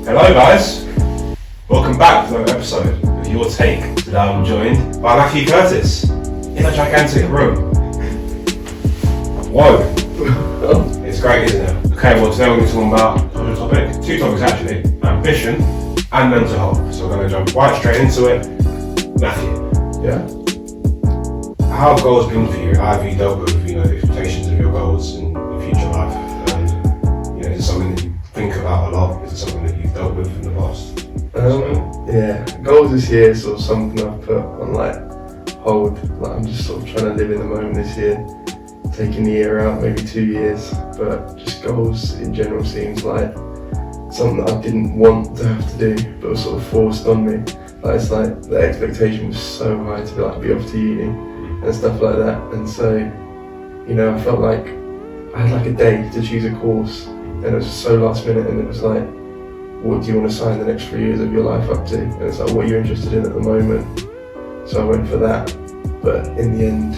Hello guys, welcome back to another episode of Your Take. Today I'm joined by Mathew Curtis in a gigantic room. Whoa, it's great, isn't it? Okay, well today we're going to talk about another topic, two topics actually, ambition and mental health. So we're going to jump right straight into it. Matthew, Yeah. how have goals been for you? How have you dealt with the expectations of your goals in future life? And is it something that you think about a lot? Is it something that you've dealt with in the past? Yeah, goals this year is sort of something I've put on hold. I'm just sort of trying to live in the moment this year, taking the year out, maybe 2 years, but just goals in general seems like something that I didn't want to have to do, but was sort of forced on me. It's like the expectation was so high to be off to uni and stuff like that, and so I felt like I had a day to choose a course, and it was so last minute, and it was like, what do you want to sign the next 3 years of your life up to? And it's like, what are you interested in at the moment? So I went for that, but in the end,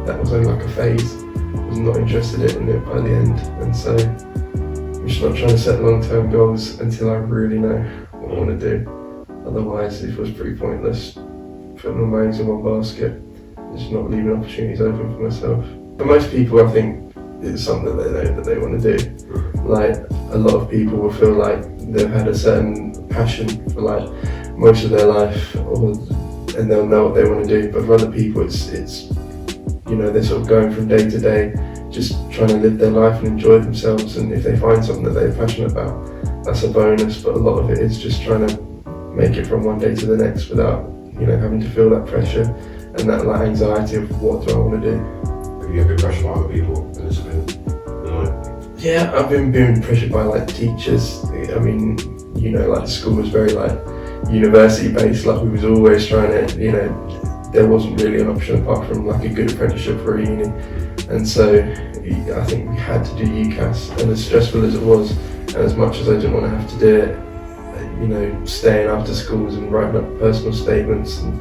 that was only a phase. I was not interested in it by the end, and so I'm just not trying to set long-term goals until I really know what I want to do. Otherwise, it was pretty pointless putting all my eggs in one basket and just not leaving opportunities open for myself. For most people, I think it's something that they know that they want to do. A lot of people will feel like they've had a certain passion for most of their life, and they'll know what they want to do. But for other people, it's they're sort of going from day to day, just trying to live their life and enjoy themselves. And if they find something that they're passionate about, that's a bonus. But a lot of it is just trying to make it from one day to the next without having to feel that pressure and that anxiety of what do I want to do. Have you ever been pressured by other people and it's been annoying? Yeah, I've been being pressured by teachers. I mean, school was very university based. We was always trying to, there wasn't really an option apart from a good apprenticeship for a uni. And so I think we had to do UCAS, and as stressful as it was, and as much as I didn't want to have to do it, staying after schools and writing up personal statements and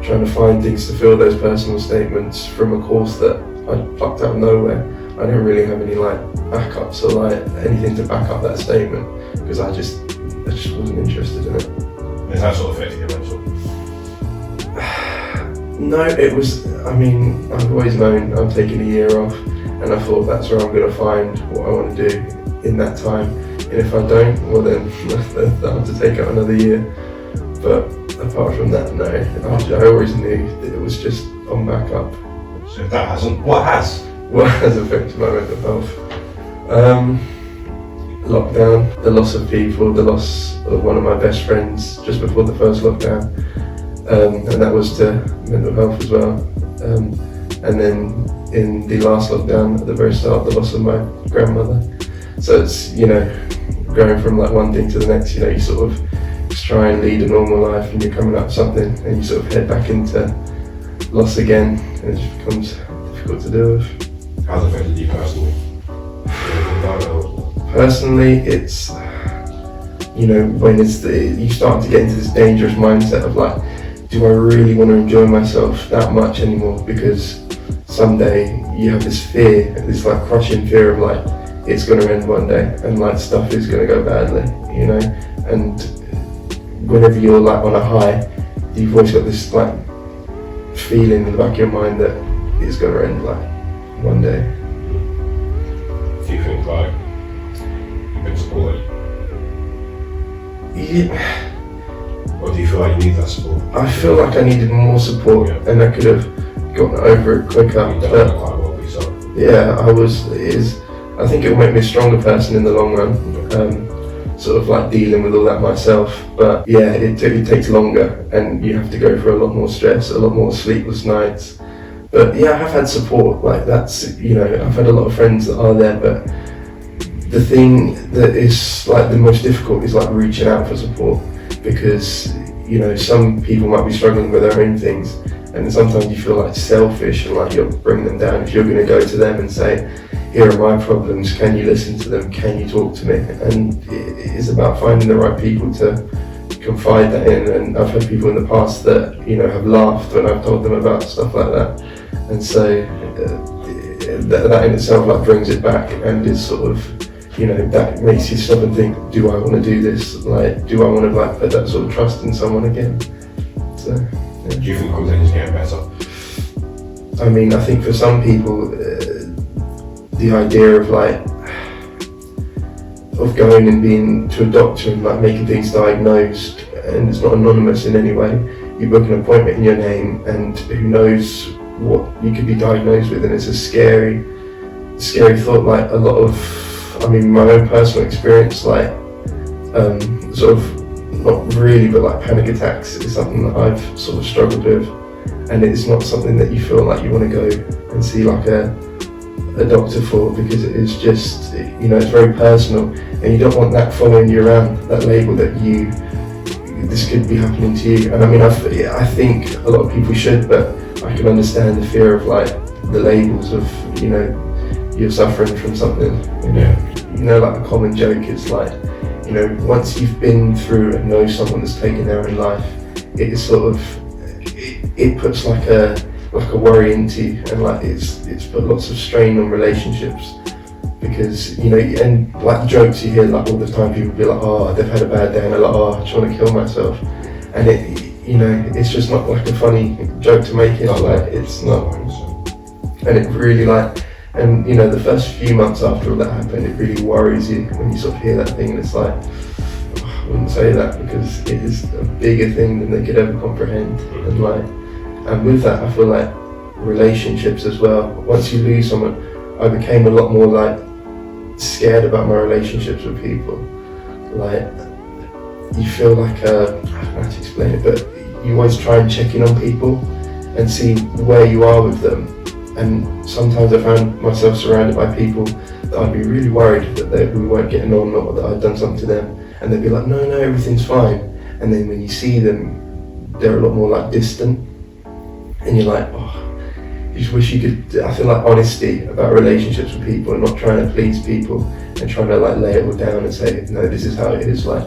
trying to find things to fill those personal statements from a course that I plucked out of nowhere. I didn't really have any backups or anything to back up that statement because I just wasn't interested in it. Is that sort of affecting your mental? No, it was, I've always known I'm taking a year off, and I thought that's where I'm going to find what I want to do in that time. And if I don't, well then I'll have to take out another year. But apart from that, no. I always knew that it was just on backup. So if that hasn't, what has? What has affected my mental health? Lockdown, the loss of people, the loss of one of my best friends just before the first lockdown. And that was to mental health as well. And then in the last lockdown, at the very start, the loss of my grandmother. So it's, going from one thing to the next, you sort of just try and lead a normal life and you're coming up with something and you sort of head back into loss again, and it just becomes difficult to deal with. How's it affected you personally? Personally, it's, when you start to get into this dangerous mindset of do I really want to enjoy myself that much anymore? Because someday you have this fear, this crushing fear of it's going to end one day and stuff is going to go badly, and whenever you're on a high, you've always got this feeling in the back of your mind that it's going to end one day. Do you think you've been supported? Yeah. Or do you feel like you need that support? I feel like I needed more support, and I could have gotten over it quicker. You've done that quite well for yourself. Yeah, I think it will make me a stronger person in the long run, dealing with all that myself. But yeah, it takes longer, and you have to go through a lot more stress, a lot more sleepless nights. But yeah, I have had support, that's, I've had a lot of friends that are there, but the thing that is the most difficult is reaching out for support, because, some people might be struggling with their own things, and sometimes you feel selfish and you're bringing them down. If you're going to go to them and say, here are my problems, can you listen to them, can you talk to me? And it is about finding the right people to confide that in, and I've had people in the past that have laughed when I've told them about stuff like that, and so that in itself brings it back and is sort of you know, that makes you stop and think, do I want to do this? Like, do I want to like put that sort of trust in someone again? So, yeah. Do you think conversation's getting better? I mean, I think for some people, the idea of like, of going and being to a doctor and like making things diagnosed, and it's not anonymous in any way. You book an appointment in your name, and who knows what you could be diagnosed with, and it's a scary thought. Like a lot of, I mean, my own personal experience, like sort of not really, but like panic attacks is something that I've sort of struggled with, and it's not something that you feel like you want to go and see like a doctor for, because it is just, you know, it's very personal, and you don't want that following you around, that label that this could be happening to you. And I mean, I think a lot of people should, but I can understand the fear of like the labels of, you know, you're suffering from something, you know. Yeah. You know, like a common joke is like, you know, once you've been through and know someone that's taken their own life, it is sort of, it puts like a worry into you, and like it's put lots of strain on relationships, because, you know, and like jokes you hear like all the time, people be like, oh, they've had a bad day, and they're like, oh, I just want to kill myself, and it, you know, it's just not like a funny joke to make it, like it's not, and it really like, and you know, the first few months after all that happened, it really worries you when you sort of hear that thing, and it's like, oh, I wouldn't say that, because it is a bigger thing than they could ever comprehend, and like, and with that, I feel like relationships as well. Once you lose someone, I became a lot more like scared about my relationships with people. Like, you feel like, I don't know how to explain it, but you always try and check in on people and see where you are with them. And sometimes I found myself surrounded by people that I'd be really worried that we weren't getting on, or that I'd done something to them. And they'd be like, no, everything's fine. And then when you see them, they're a lot more like distant. And you're like, oh, you just wish you could, I feel like honesty about relationships with people, and not trying to please people and trying to like lay it all down and say, no, this is how it is, like,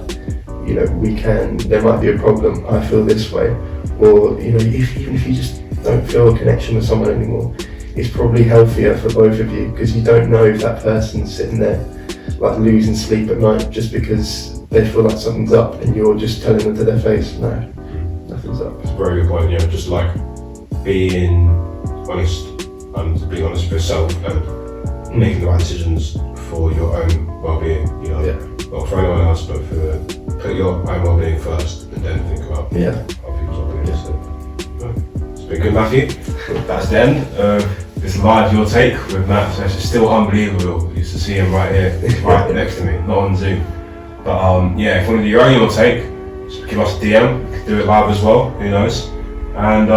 you know, there might be a problem, I feel this way. Or, you know, even if you just don't feel a connection with someone anymore, it's probably healthier for both of you, because you don't know if that person's sitting there like losing sleep at night just because they feel like something's up, and you're just telling them to their face, no, nothing's up. It's a very good point, yeah, just like being honest, and being honest with yourself, and making the right decisions for your own well-being, you know, not for anyone else, but put your own well-being first, and then think about other people's well-being. So, it's been good, Matthew. That's the end. It's live Your Take with Matt, so it's still unbelievable. Used to see him right here, right next to me, not on Zoom. But yeah, if you want to do your own Your Take, just give us a DM. You can do it live as well, who knows. And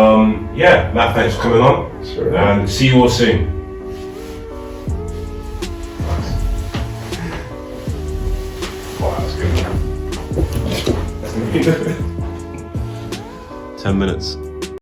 yeah, Matt, thanks for coming on. Sure. And see you all soon. Wow, that's good. 10 minutes.